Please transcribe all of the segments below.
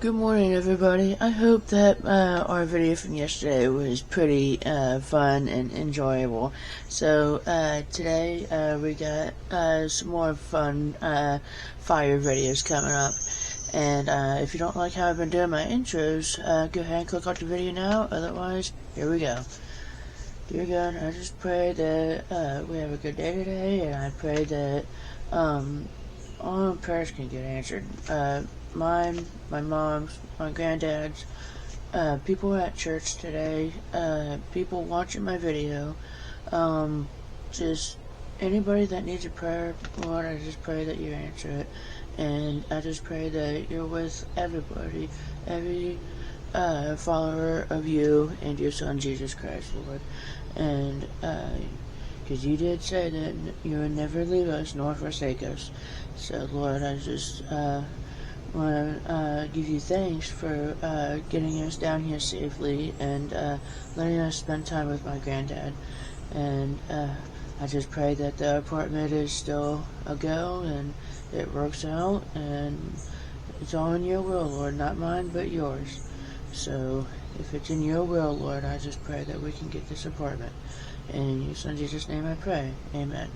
Good morning, everybody. I hope that our video from yesterday was pretty fun and enjoyable. So today we got some more fun fire videos coming up. And if you don't like how I've been doing my intros, go ahead and click off the video now. Otherwise, here we go. Dear God, I just pray that we have a good day today, and I pray that all prayers can get answered. Mine, my mom's, my granddad's, people at church today, people watching my video, just anybody that needs a prayer, Lord, I just pray that you answer it. And I just pray that you're with everybody, every follower of you and your Son, Jesus Christ, Lord. And because you did say that you would never leave us nor forsake us. So, Lord, I just want to give you thanks for getting us down here safely and letting us spend time with my granddad. And I just pray that the apartment is still a go and it works out, and it's all in your will, Lord, not mine but yours. So if it's in your will, Lord, I just pray that we can get this apartment. In your Son Jesus' name I pray. Amen.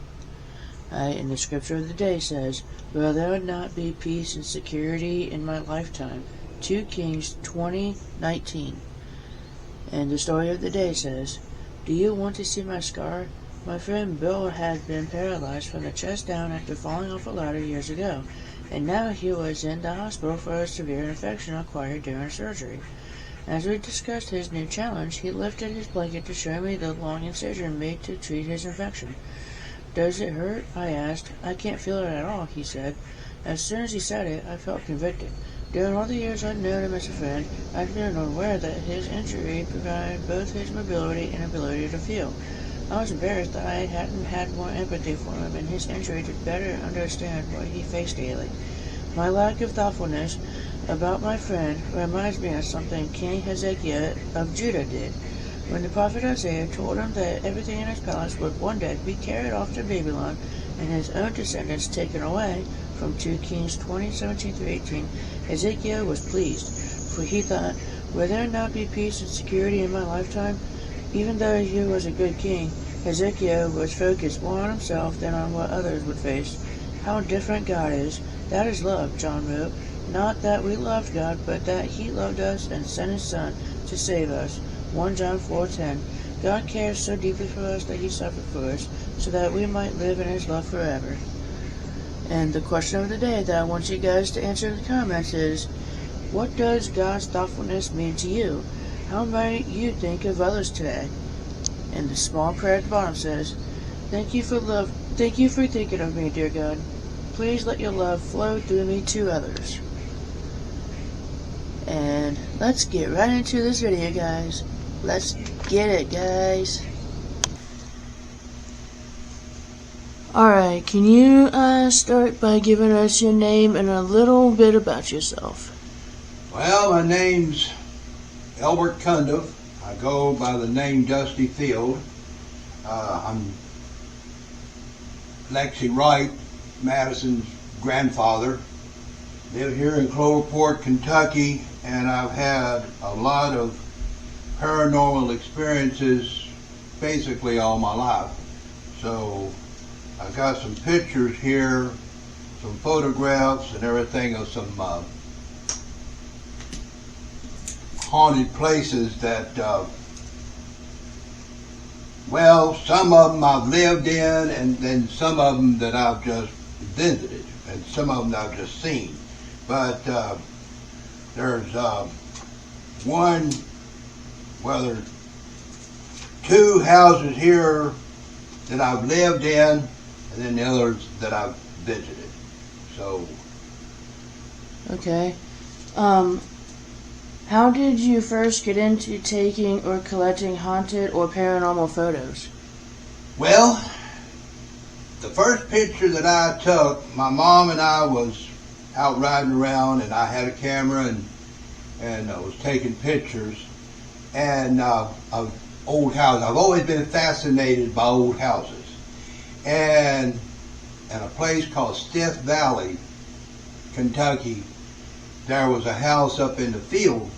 And the scripture of the day says, "Will there not be peace and security in my lifetime?" 2 Kings 20:19. And the story of the day says, "Do you want to see my scar? My friend Bill had been paralyzed from the chest down after falling off a ladder years ago, and now he was in the hospital for a severe infection acquired during surgery. As we discussed his new challenge, he lifted his blanket to show me the long incision made to treat his infection. 'Does it hurt?' I asked. 'I can't feel it at all,' he said. As soon as he said it, I felt convicted. During all the years I've known him as a friend, I've been aware that his injury prevented both his mobility and ability to feel. I was embarrassed that I hadn't had more empathy for him and his injury to better understand what he faced daily. My lack of thoughtfulness about my friend reminds me of something King Hezekiah of Judah did. When the prophet Isaiah told him that everything in his palace would one day be carried off to Babylon and his own descendants taken away, from 2 Kings 20:17-18, Hezekiah was pleased, for he thought, will there not be peace and security in my lifetime? Even though he was a good king, Hezekiah was focused more on himself than on what others would face. How different God is. That is love, John wrote. Not that we loved God, but that he loved us and sent his Son to save us. 1 John 4:10. God cares so deeply for us that he suffered for us, so that we might live in his love forever. And the question of the day that I want you guys to answer in the comments is, what does God's thoughtfulness mean to you? How might you think of others today? And the small prayer at the bottom says, Thank you for love. Thank you for thinking of me, dear God. Please let your love flow through me to others. And let's get right into this video, guys. Let's get it, guys. Alright, can you start by giving us your name and a little bit about yourself? Well, my name's Elbert Cundiff. I go by the name Dusty Field. I'm Lexi Wright, Madison's grandfather. Live here in Cloverport, Kentucky, and I've had a lot of paranormal experiences basically all my life. So I've got some pictures here, some photographs and everything of some haunted places that, well, some of them I've lived in, and then some of them that I've just visited, and some of them that I've just seen. But there's one, well, there's 2 houses here that I've lived in, and then the others that I've visited. So. Okay. How did you first get into taking or collecting haunted or paranormal photos? Well, the first picture that I took, my mom and I was out riding around, and I had a camera and I was taking pictures and of old houses. I've always been fascinated by old houses. And in a place called Stiff Valley, Kentucky, there was a house up in the field,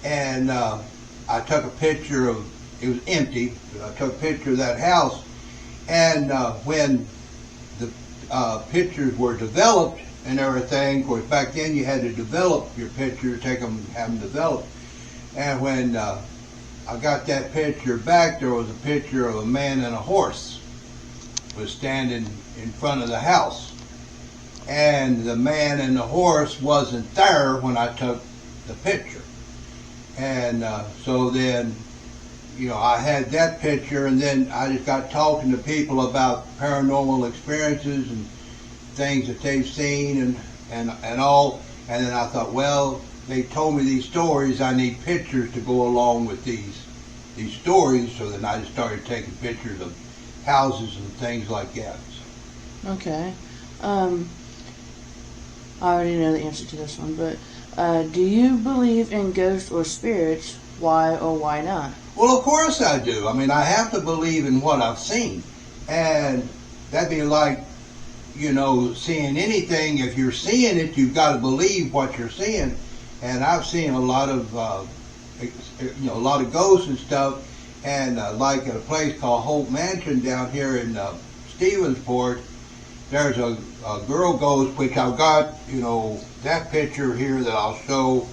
and I took a picture of, it was empty, but I took a picture of that house, and when the pictures were developed and everything, of course back then you had to develop your pictures, have them developed, and when I got that picture back, there was a picture of a man and a horse was standing in front of the house. And the man and the horse wasn't there when I took the picture. And so then, you know, I had that picture, and then I just got talking to people about paranormal experiences and things that they've seen and all. And then I thought, well, they told me these stories, I need pictures to go along with these stories. So then I just started taking pictures of houses and things like that. Okay. I already know the answer to this one, but do you believe in ghosts or spirits? Why or why not? Well, of course I do. I mean, I have to believe in what I've seen. And that'd be like, you know, seeing anything. If you're seeing it, you've got to believe what you're seeing. And I've seen a lot of, you know, a lot of ghosts and stuff. And like at a place called Hope Mansion down here in Stephensport, there's a girl ghost, which I've got, you know, that picture here that I'll show.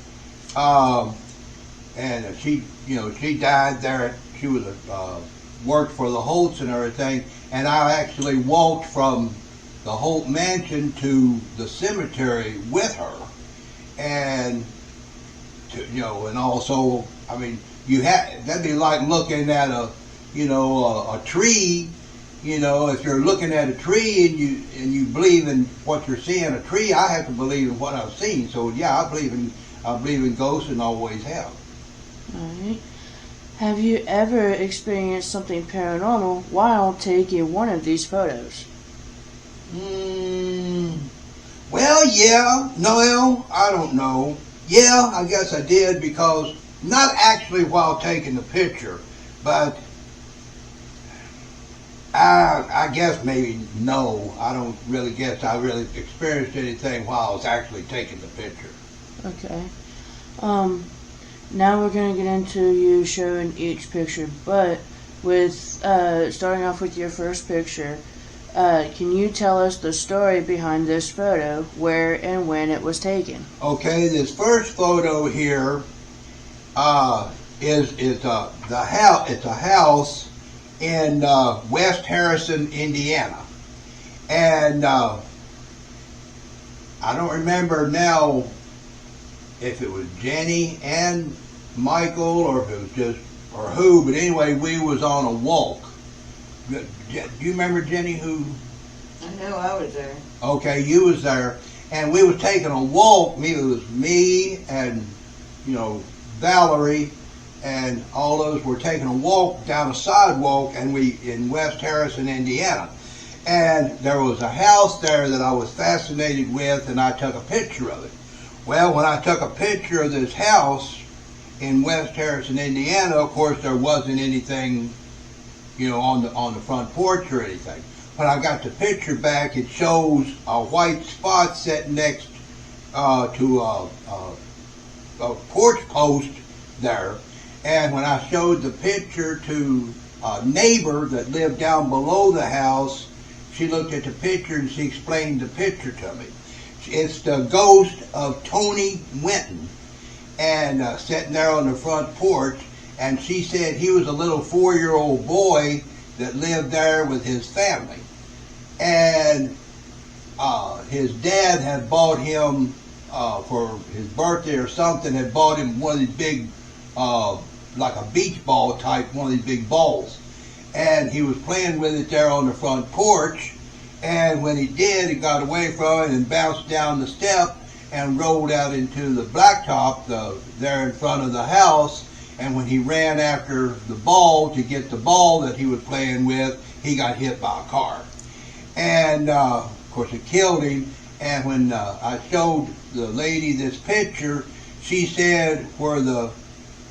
And she, you know, she died there. She was worked for the Holts and everything. And I actually walked from the Holt Mansion to the cemetery with her. And to, you know, and also, I mean, that'd be like looking at a tree. You know, if you're looking at a tree and you believe in what you're seeing, a tree, I have to believe in what I've seen. So yeah, I believe in ghosts and always have. All right. Have you ever experienced something paranormal while taking one of these photos? Well, yeah. No, I don't know. Yeah, I guess I did, because not actually while taking the picture, but I guess maybe no. I don't really guess I really experienced anything while I was actually taking the picture. Okay. Now we're going to get into you showing each picture, but with starting off with your first picture, can you tell us the story behind this photo, where and when it was taken? Okay, this first photo here is the house. It's a house in West Harrison, Indiana, and I don't remember now if it was Jenny and Michael, or if it was just, or who, but anyway, we was on a walk. Do you remember, Jenny, who? I know I was there. Okay, you was there, and we was taking a walk. It was me and, you know, Valerie, and all those were taking a walk down a sidewalk, and we in West Harrison, Indiana. And there was a house there that I was fascinated with, and I took a picture of it. Well, when I took a picture of this house in West Harrison, Indiana, of course there wasn't anything, you know, on the front porch or anything. When I got the picture back, it shows a white spot sitting next to a porch post there. And when I showed the picture to a neighbor that lived down below the house, she looked at the picture and she explained the picture to me. It's the ghost of Tony Winton, and sitting there on the front porch. And she said he was a little 4-year-old boy that lived there with his family. And his dad had bought him, for his birthday or something, had bought him one of these big, like a beach ball type, one of these big balls. And he was playing with it there on the front porch. And when he did, he got away from it and bounced down the step and rolled out into the blacktop there in front of the house. And when he ran after the ball to get the ball that he was playing with, he got hit by a car. And of course it killed him. And when I showed the lady this picture, she said where the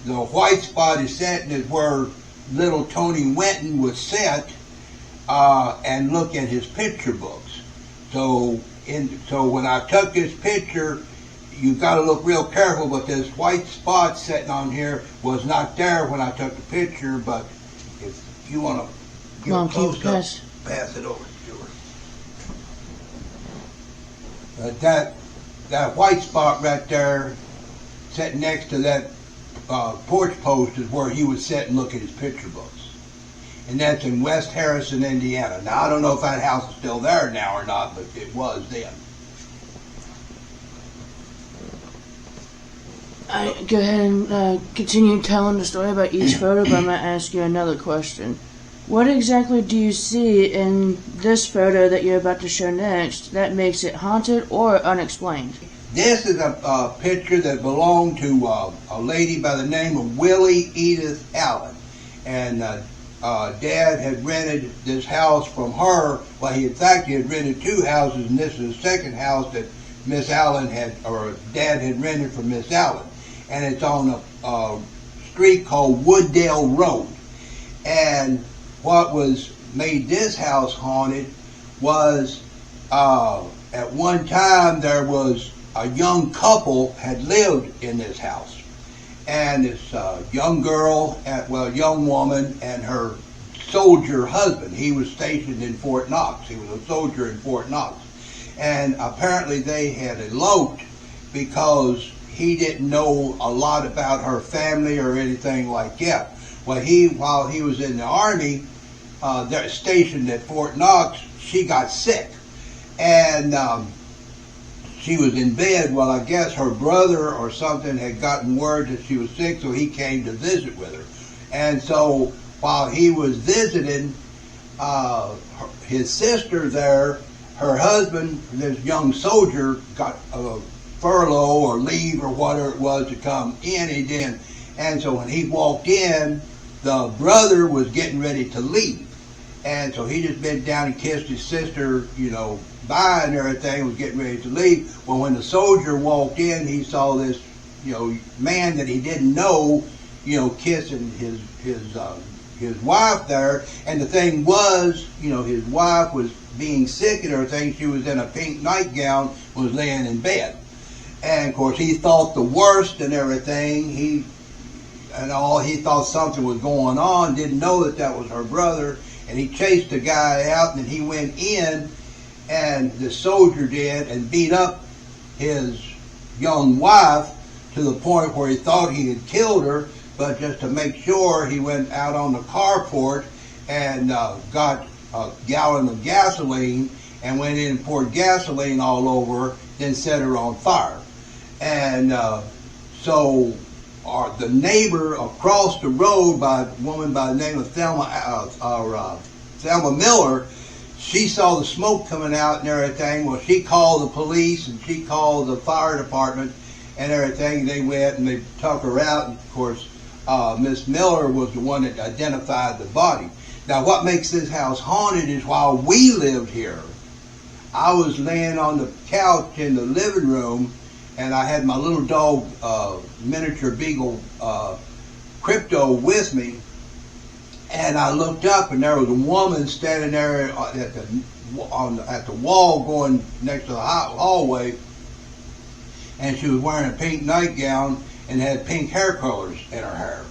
white spot is sitting is where little Tony Winton was set, and look at his picture books. So when I took this picture, you got to look real careful, but this white spot sitting on here was not there when I took the picture, but if you want to get Mom, a close keep up, pass it over to her. That white spot right there sitting next to that porch post is where he would sit and look at his picture books. And that's in West Harrison, Indiana. Now, I don't know if that house is still there now or not, but it was then. Go ahead and continue telling the story about each photo, but I'm going to ask you another question. What exactly do you see in this photo that you're about to show next that makes it haunted or unexplained? This is a picture that belonged to a lady by the name of Willie Edith Allen. And Dad had rented this house from her. Well, in fact, he had rented 2 houses, and this is the second house that Miss Allen or Dad had rented from Miss Allen. And it's on a street called Wooddale Road. And what made this house haunted was at one time there was a young couple had lived in this house. And this young woman and her soldier husband. He was stationed in Fort Knox. He was a soldier in Fort Knox. And apparently they had eloped because he didn't know a lot about her family or anything like that. Well, while he was in the Army, stationed at Fort Knox, she got sick. And she was in bed. Well, I guess her brother or something had gotten word that she was sick, so he came to visit with her. And so while he was visiting, his sister there, her husband, this young soldier, got a furlough or leave or whatever it was to come in. He didn't. And so when he walked in, the brother was getting ready to leave. And so he just bent down and kissed his sister, bye and everything, was getting ready to leave. Well, when the soldier walked in, he saw this, man that he didn't know, kissing his wife there. And the thing was, his wife was being sick and everything. She was in a pink nightgown, was laying in bed. And of course, he thought the worst and everything. He thought something was going on, didn't know that was her brother. And he chased the guy out, and he went in, and the soldier did, and beat up his young wife to the point where he thought he had killed her. But just to make sure, he went out on the carport and got a gallon of gasoline and went in and poured gasoline all over her, then set her on fire. And so the neighbor across the road, by a woman by the name of Thelma Miller, she saw the smoke coming out and everything. Well, she called the police and she called the fire department and everything. They went and they took her out. And of course, Miss Miller was the one that identified the body. Now, what makes this house haunted is while we lived here, I was laying on the couch in the living room, and I had my little dog, miniature beagle, Crypto, with me. And I looked up, and there was a woman standing there at the wall going next to the hallway, and she was wearing a pink nightgown and had pink hair colors in her hair.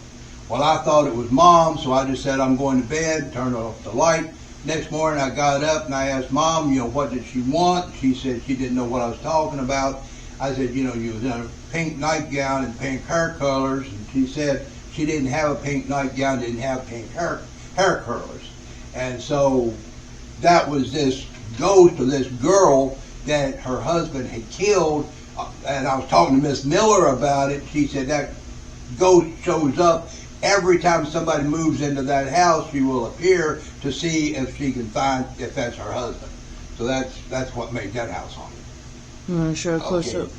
Well, I thought it was Mom, so I just said, I'm going to bed, turned off the light. Next morning, I got up and I asked Mom, what did she want? She said she didn't know what I was talking about. I said, you was in a pink nightgown and pink hair colors. And she said she didn't have a pink nightgown, didn't have pink hair colors. And so that was this ghost of this girl that her husband had killed. And I was talking to Miss Miller about it. She said that ghost shows up every time somebody moves into that house. She will appear to see if she can find if that's her husband. So that's what made that house haunted. Sure, close up.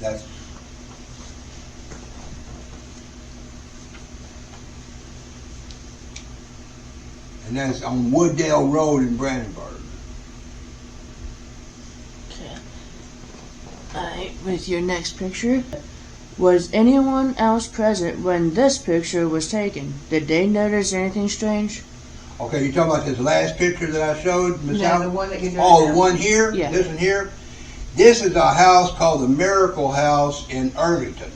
And that's on Wooddale Road in Brandenburg. Okay. Alright, with your next picture. Was anyone else present when this picture was taken? Did they notice anything strange? Okay, you're talking about this last picture that I showed, Miss No, Allen? the one that you're doing Oh, now. the one here? Yeah. This one here? This is a house called the Miracle House in Irvington,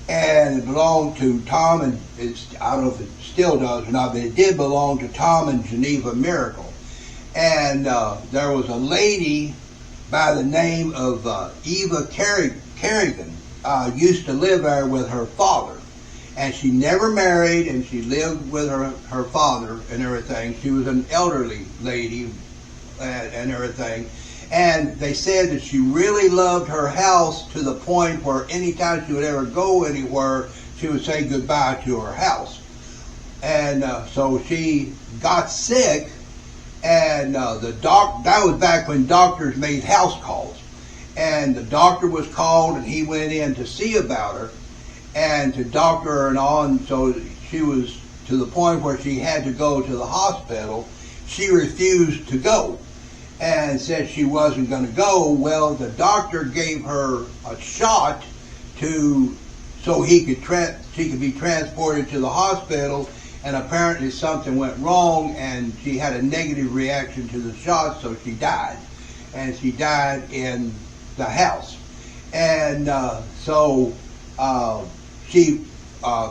and it belonged to Tom and I don't know if it still does or not, but it did belong to Tom and Geneva Miracle. And there was a lady by the name of Eva Kerrigan used to live there with her father. And she never married, and she lived with her father and everything. She was an elderly lady and everything. And they said that she really loved her house to the point where anytime she would ever go anywhere, she would say goodbye to her house. And so she got sick, and that was back when doctors made house calls. And the doctor was called, and he went in to see about her, and to doctor her and all, and so she was to the point where she had to go to the hospital. She refused to go and said she wasn't going to go. Well, the doctor gave her a shot so she could be transported to the hospital, and apparently something went wrong, and she had a negative reaction to the shot, so she died. And she died in the house. And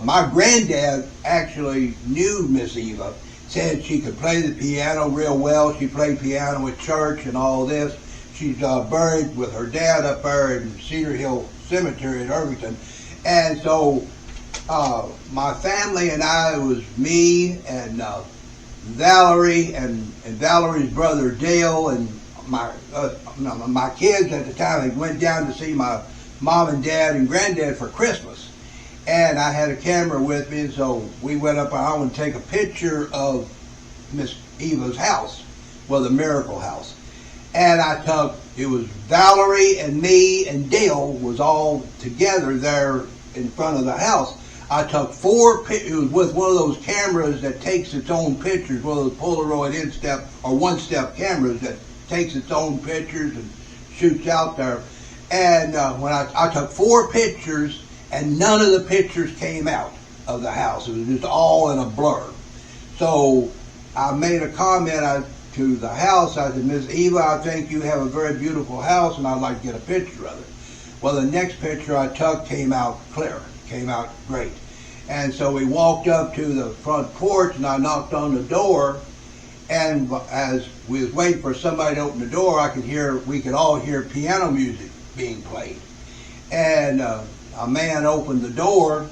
my granddad actually knew Miss Eva, said she could play the piano real well. She played piano at church and all this. She's buried with her dad up there in Cedar Hill Cemetery in Irvington. And so my family and I, it was me and Valerie and Valerie's brother Dale and my kids at the time. They went down to see my mom and dad and granddad for Christmas. And I had a camera with me, and so we went up. I wanted to take a picture of Miss Eva's house, well, the Miracle House. And it was Valerie and me and Dale was all together there in front of the house. I took 4 pictures. It was with one of those cameras that takes its own pictures, one of those Polaroid in-step or one-step cameras that takes its own pictures and shoots out there. And when I took 4 pictures, and none of the pictures came out of the house. It was just all in a blur. So I made a comment to the house. I said, Miss Eva, I think you have a very beautiful house, and I'd like to get a picture of it. Well, the next picture I took came out clear, came out great. And so we walked up to the front porch, and I knocked on the door. And as we was waiting for somebody to open the door, we could all hear piano music being played. And a man opened the door,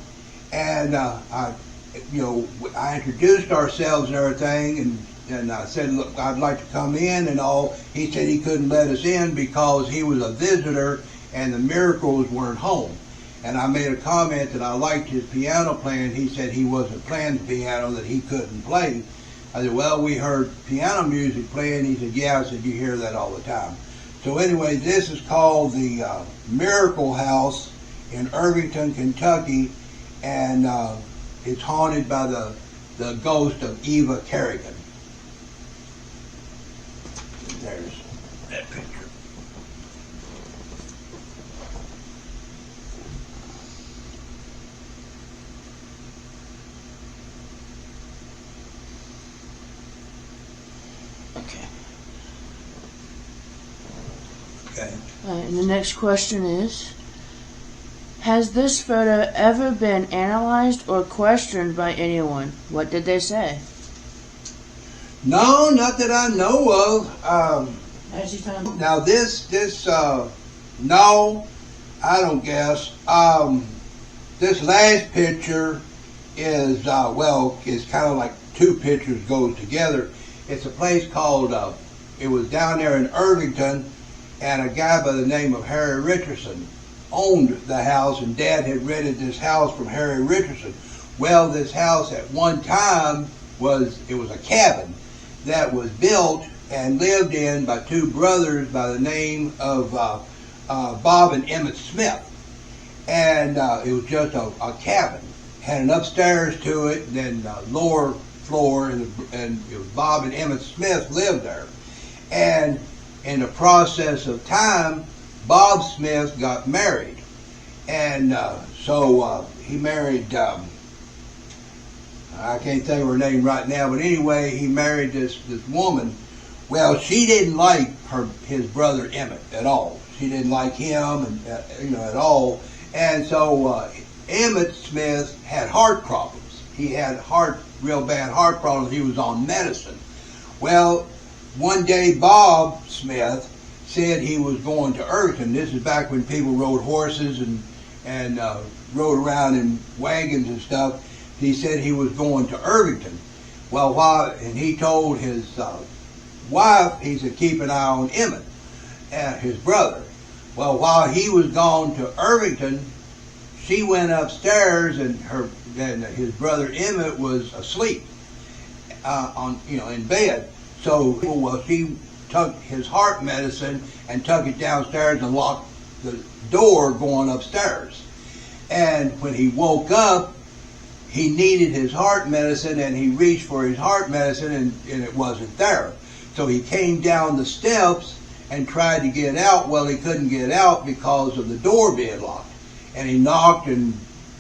and I introduced ourselves and everything, and I said, look, I'd like to come in and all. He said he couldn't let us in because he was a visitor and the Miracles weren't home. And I made a comment that I liked his piano playing. He said he wasn't playing the piano, that he couldn't play. I said, well, we heard piano music playing. He said, yeah. I said, you hear that all the time. So anyway, this is called the Miracle House in Irvington, Kentucky, and it's haunted by the ghost of Eva Kerrigan. There's that picture. Okay. Okay. And the next question is, has this photo ever been analyzed or questioned by anyone? What did they say? No, not that I know of. Now this, no, I don't guess. This last picture is, it's kind of like 2 pictures goes together. It's a place called, it was down there in Irvington, and a guy by the name of Harry Richardson owned the house, and Dad had rented this house from Harry Richardson. Well, this house at one time was a cabin that was built and lived in by 2 brothers by the name of Bob and Emmett Smith. And it was just a cabin. Had an upstairs to it, and then lower floor, and it was Bob and Emmett Smith lived there. And in the process of time, Bob Smith got married, and so he married, I can't think of her name right now, but anyway, he married this woman. Well, she didn't like his brother Emmett at all. she didn't like him, and at all. And so Emmett Smith had heart problems. He had real bad heart problems. He was on medicine. Well, one day Bob Smith said he was going to Irvington. This is back when people rode horses and rode around in wagons and stuff. He said he was going to Irvington. Well, and he told his wife, he said, keep an eye on Emmett, his brother. Well, while he was gone to Irvington, she went upstairs, and his brother Emmett was asleep in bed. So she took his heart medicine and took it downstairs and locked the door going upstairs. And when he woke up, he needed his heart medicine, and he reached for his heart medicine, and it wasn't there. So he came down the steps and tried to get out. Well, he couldn't get out because of the door being locked. And he knocked and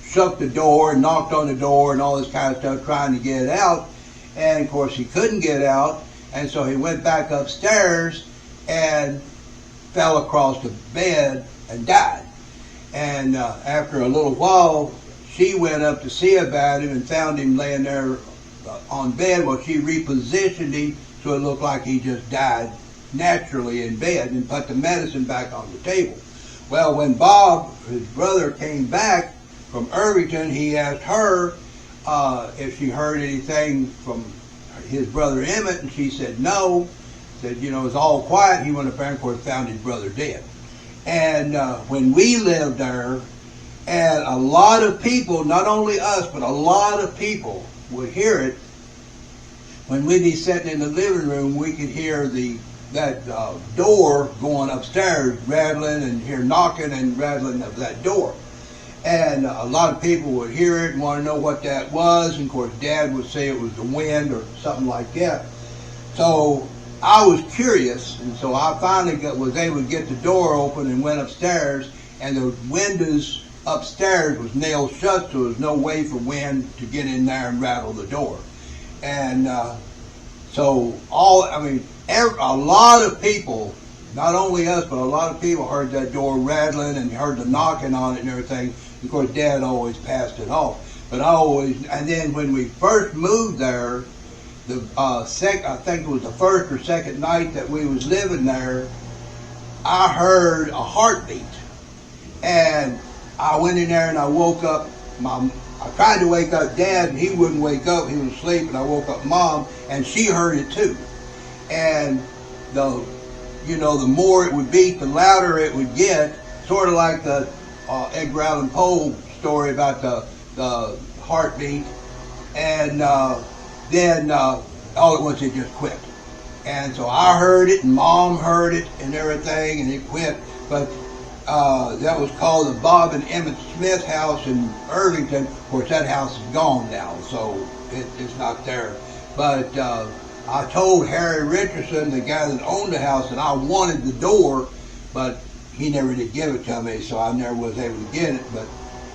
shook the door and knocked on the door and all this kind of stuff trying to get out. And of course he couldn't get out, and so he went back upstairs and fell across the bed and died. And after a little while, she went up to see about him and found him laying there on bed. Well, she repositioned him so it looked like he just died naturally in bed, and put the medicine back on the table. Well, when Bob, his brother, came back from Irvington, he asked her if she heard anything from his brother Emmett, and she said no. Said, it was all quiet. He went up there and, of course, found his brother dead. And when we lived there, and a lot of people, not only us, but a lot of people would hear it. When we'd be sitting in the living room, we could hear that door going upstairs rattling, and hear knocking and rattling of that door. And a lot of people would hear it and want to know what that was. And of course, Dad would say it was the wind or something like that. So I was curious, and so I finally was able to get the door open and went upstairs. And the windows upstairs was nailed shut, so there was no way for wind to get in there and rattle the door. And so a lot of people, not only us, but a lot of people heard that door rattling and heard the knocking on it and everything. Of course, Dad always passed it off. But and then when we first moved there, I think it was the first or second night that we was living there, I heard a heartbeat. And I went in there and I woke up. I tried to wake up Dad, and he wouldn't wake up. He was asleep, and I woke up Mom, and she heard it too. And the more it would beat, the louder it would get, sort of like the Edgar Allan Poe story about the heartbeat. And then all at once it just quit. And so I heard it, and Mom heard it, and everything, and it quit. But that was called the Bob and Emmett Smith house in Irvington. Of course, that house is gone now, so it's not there. But I told Harry Richardson, the guy that owned the house, that I wanted the door, but he never did give it to me, so I never was able to get it. But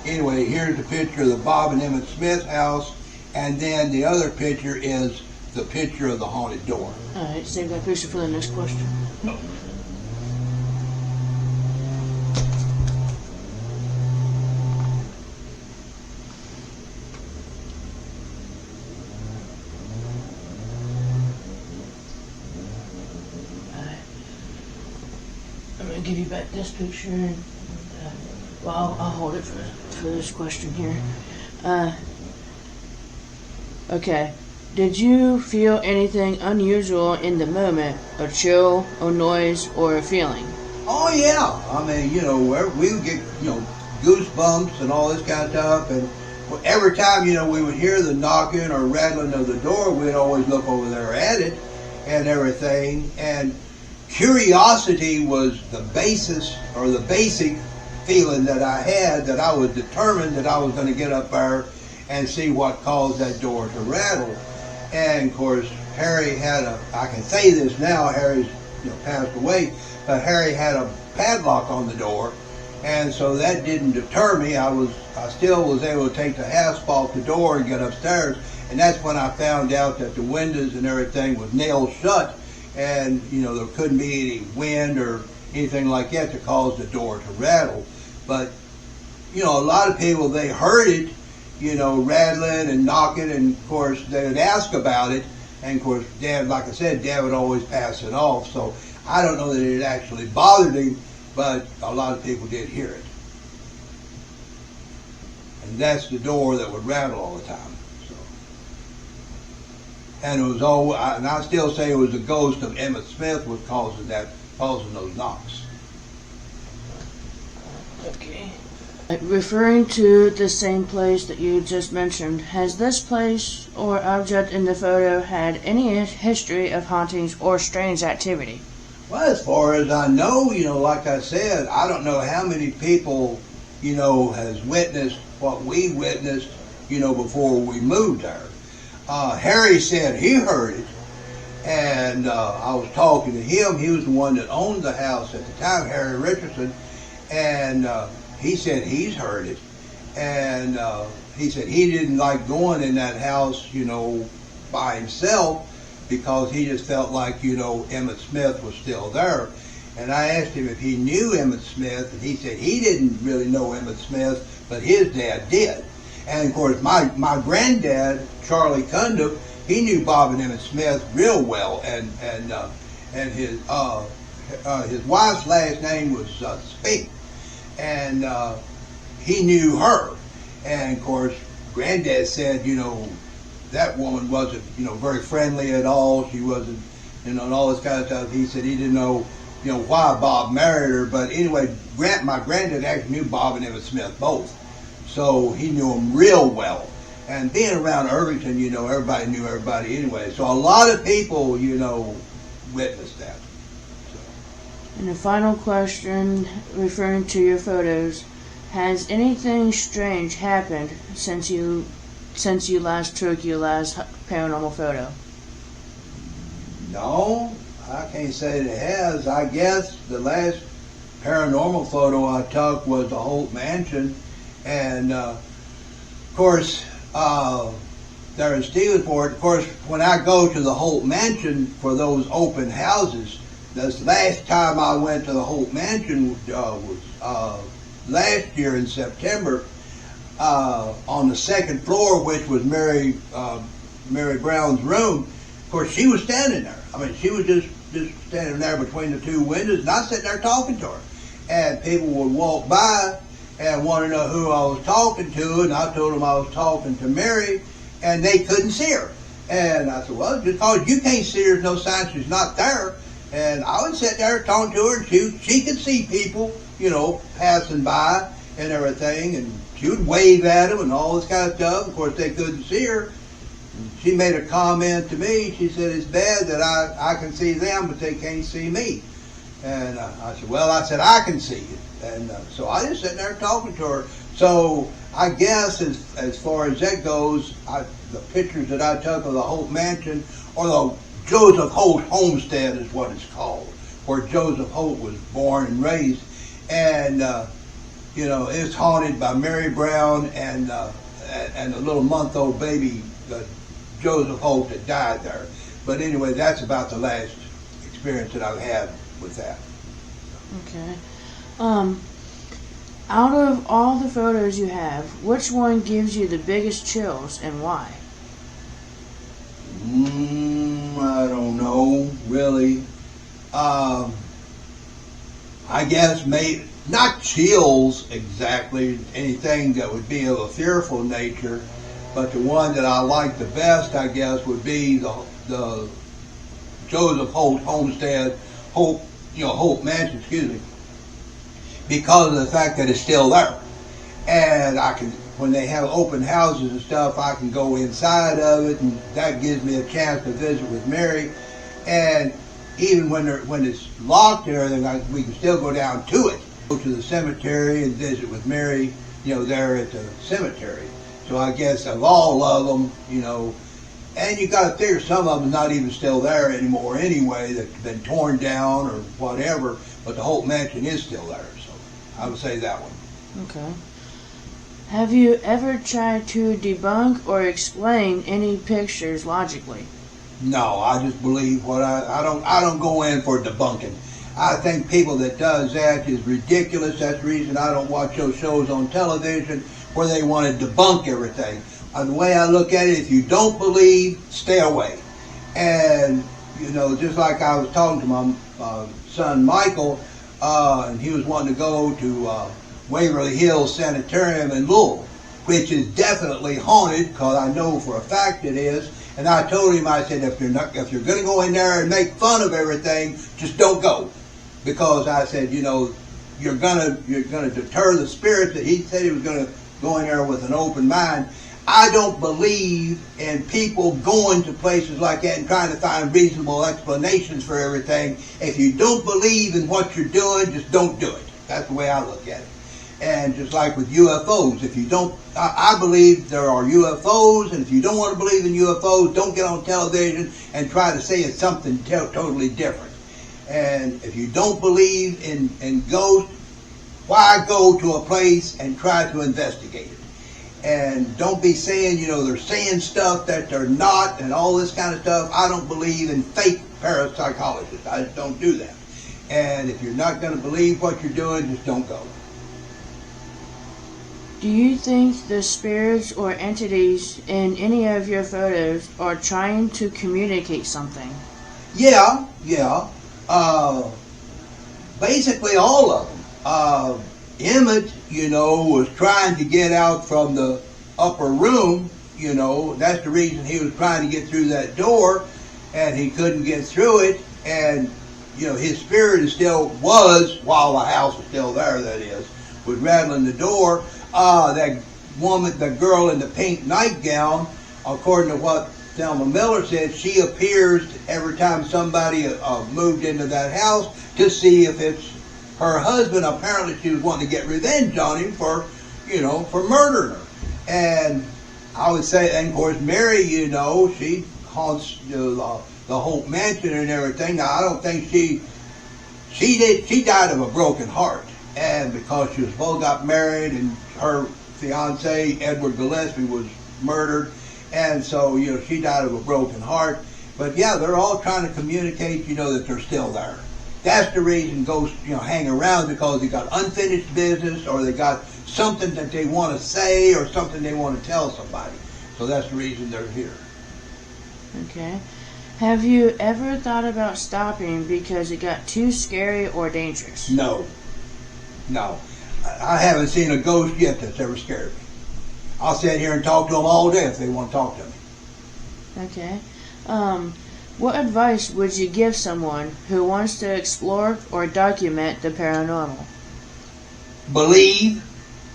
anyway, here's the picture of the Bob and Emmett Smith house, and then the other picture is the picture of the haunted door. All right, save that picture for the next question. I'm going to give you back this picture, and I'll hold it for this question here. Okay. Did you feel anything unusual in the moment? A chill, a noise, or a feeling? Oh yeah. We would get, goosebumps and all this kind of stuff. And every time, we would hear the knocking or rattling of the door, we'd always look over there at it and everything. And curiosity was the basis, or the basic feeling that I had, that I was determined that I was going to get up there and see what caused that door to rattle. And of course, Harry had I can say this now, Harry's passed away, but Harry had a padlock on the door, and so that didn't deter me. I still was able to take the hasp off the door and get upstairs, and that's when I found out that the windows and everything was nailed shut, and there couldn't be any wind or anything like that to cause the door to rattle. But, you know, a lot of people, they heard it, you know, rattling and knocking, and of course they would ask about it, and of course Dad, like I said, Dad would always pass it off. So I don't know that it actually bothered him, but a lot of people did hear it. And that's the door that would rattle all the time. So. And it was all, and I still say it was the ghost of Emmett Smith was causing those knocks. Okay. Referring to the same place that you just mentioned, has this place or object in the photo had any history of hauntings or strange activity? Well, as far as I know, you know, like I said, I don't know how many people, you know, has witnessed what we witnessed, you know, before we moved there. Harry said he heard it, and I was talking to him. He was the one that owned the house at the time, Harry Richardson, and he said he's heard it, and he said he didn't like going in that house, you know, by himself, because he just felt like, you know, Emmett Smith was still there. And I asked him if he knew Emmett Smith, and he said he didn't really know Emmett Smith, but his dad did. And of course, my granddad, Charlie Cundiff, he knew Bob and Emmett Smith real well, and his wife's last name was Spink, and he knew her. And of course, Granddad said, you know, that woman wasn't, you know, very friendly at all. She wasn't, you know, and all this kind of stuff. He said he didn't know, you know, why Bob married her. But anyway, my granddad actually knew Bob and Emmett Smith both. So he knew them real well. And being around Irvington, you know, everybody knew everybody anyway. So a lot of people, you know, witnessed that. So. And the final question, referring to your photos, has anything strange happened since you last took your last paranormal photo? No, I can't say it has. I guess the last paranormal photo I took was the Holt Mansion, and of course there in Stevensport. Of course, when I go to the Holt Mansion for those open houses, this last time I went to the Holt Mansion was last year in September. On the second floor, which was Mary Brown's room. Of course, she was standing there. I mean, she was just standing there between the two windows, and I was sitting there talking to her. And people would walk by and want to know who I was talking to, and I told them I was talking to Mary, and they couldn't see her. And I said, well, because you can't see her, there's no sign she's not there. And I would sit there talking to her, and she could see people, you know, passing by and everything, and she would wave at them and all this kind of stuff. Of course, they couldn't see her. And she made a comment to me. She said, it's bad that I can see them, but they can't see me. And I said, well, I can see you. And so I just sitting there talking to her. So I guess as far as that goes, the pictures that I took of the Holt Mansion, or the Joseph Holt Homestead is what it's called, where Joseph Holt was born and raised. And you know, it's haunted by Mary Brown and a little month-old baby, Joseph Holt, that died there. But anyway, that's about the last experience that I've had with that. Okay. Out of all the photos you have, which one gives you the biggest chills and why? I don't know, really. I guess maybe not chills exactly, anything that would be of a fearful nature, but the one that I like the best, I guess, would be the Joseph Holt Homestead, Holt Mansion, because of the fact that it's still there. And I can, when they have open houses and stuff, I can go inside of it, and that gives me a chance to visit with Mary. And even when it's locked and everything, we can still go down to it. Go to the cemetery and visit with Mary, you know, there at the cemetery. So I guess of all of them, you know, and you got to figure some of them not even still there anymore anyway, that's been torn down or whatever, but the Holt Mansion is still there, so I would say that one. Okay. Have you ever tried to debunk or explain any pictures logically? No, I just believe what I don't go in for debunking. I think people that does that is ridiculous. That's the reason I don't watch those shows on television where they want to debunk everything. And the way I look at it, if you don't believe, stay away. And, you know, just like I was talking to my son Michael, and he was wanting to go to Waverly Hills Sanitarium in Louisville, which is definitely haunted, because I know for a fact it is. And I told him, I said, if you're going to go in there and make fun of everything, just don't go. Because I said, you know, you're gonna deter the spirits. That he said he was going to go in there with an open mind. I don't believe in people going to places like that and trying to find reasonable explanations for everything. If you don't believe in what you're doing, just don't do it. That's the way I look at it. And just like with UFOs, if you don't, I believe there are UFOs, and if you don't want to believe in UFOs, don't get on television and try to say it's something totally different. And if you don't believe in ghosts, why go to a place and try to investigate it? And don't be saying, you know, they're saying stuff that they're not and all this kind of stuff. I don't believe in fake parapsychologists. I just don't do that. And if you're not going to believe what you're doing, just don't go. Do you think the spirits or entities in any of your photos are trying to communicate something? Yeah. Basically all of them. Emmett, you know, was trying to get out from the upper room. You know, that's the reason he was trying to get through that door, and he couldn't get through it. And, you know, his spirit was, while the house was still there, that is, was rattling the door. That woman, the girl in the pink nightgown, according to what Thelma Miller said, she appears every time somebody moved into that house to see if it's her husband. Apparently she was wanting to get revenge on him for, you know, for murdering her. And I would say, and of course Mary, you know, she haunts the Hope Mansion and everything. Now I don't think she died of a broken heart. And because she was both got married, and her fiance, Edward Gillespie, was murdered. And so, you know, she died of a broken heart. But yeah, they're all trying to communicate, you know, that they're still there. That's the reason ghosts, you know, hang around, because they got unfinished business, or they got something that they want to say, or something they want to tell somebody. So that's the reason they're here. Okay. Have you ever thought about stopping because it got too scary or dangerous? No. I haven't seen a ghost yet that's ever scared me. I'll sit here and talk to them all day if they want to talk to me. Okay. What advice would you give someone who wants to explore or document the paranormal? Believe,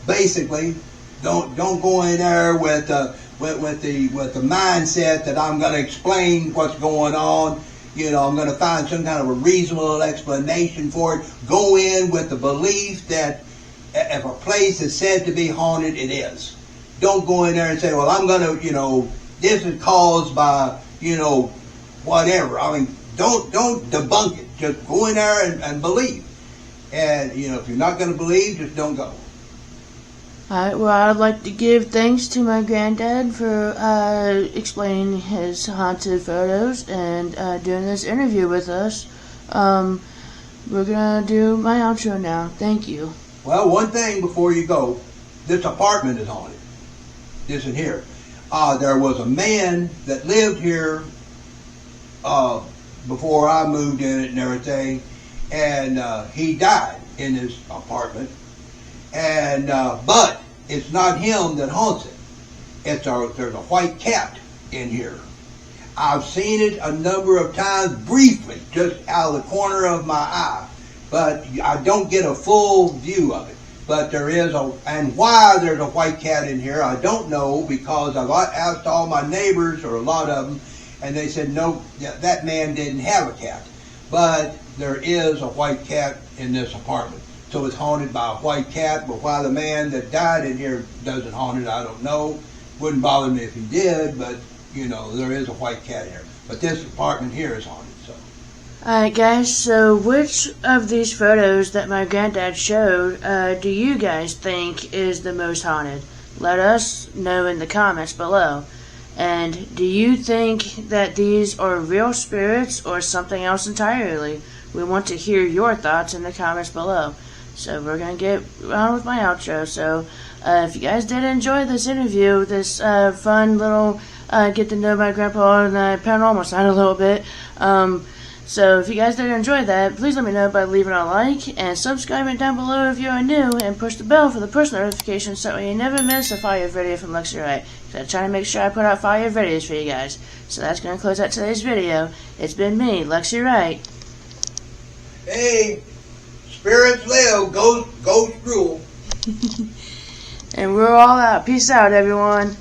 basically. Don't go in there with the mindset that I'm going to explain what's going on. You know, I'm going to find some kind of a reasonable explanation for it. Go in with the belief that if a place is said to be haunted, it is. Don't go in there and say, well, I'm going to, you know, this is caused by, you know, whatever. I mean, don't debunk it. Just go in there and believe. And, you know, if you're not going to believe, just don't go. Alright, well, I'd like to give thanks to my granddad for explaining his haunted photos and doing this interview with us. We're going to do my outro now. Thank you. Well, one thing before you go, this apartment is haunted. This in here. There was a man that lived here before I moved in it and everything, and he died in his apartment. And but it's not him that haunts it. There's a white cat in here. I've seen it a number of times, briefly, just out of the corner of my eye, but I don't get a full view of it. But there is and why there's a white cat in here, I don't know, because I've asked all my neighbors, or a lot of them, and they said no, that man didn't have a cat. But there is a white cat in this apartment. So it's haunted by a white cat, but why the man that died in here doesn't haunt it, I don't know. Wouldn't bother me if he did, but, you know, there is a white cat here. But this apartment here is haunted, so. Alright guys, so which of these photos that my granddad showed do you guys think is the most haunted? Let us know in the comments below. And do you think that these are real spirits or something else entirely? we want to hear your thoughts in the comments below. So we're going to get on with my outro. So if you guys did enjoy this interview, this fun little get to know my grandpa on the paranormal side a little bit. So if you guys did enjoy that, please let me know by leaving a like and subscribing down below if you are new, and push the bell for the push notifications so you never miss a fire video from Lexi Wright. So I try to make sure I put out fire videos for you guys. So that's going to close out today's video. It's been me, Lexi Wright. Hey, spirits live, ghosts rule. And we're all out. Peace out, everyone.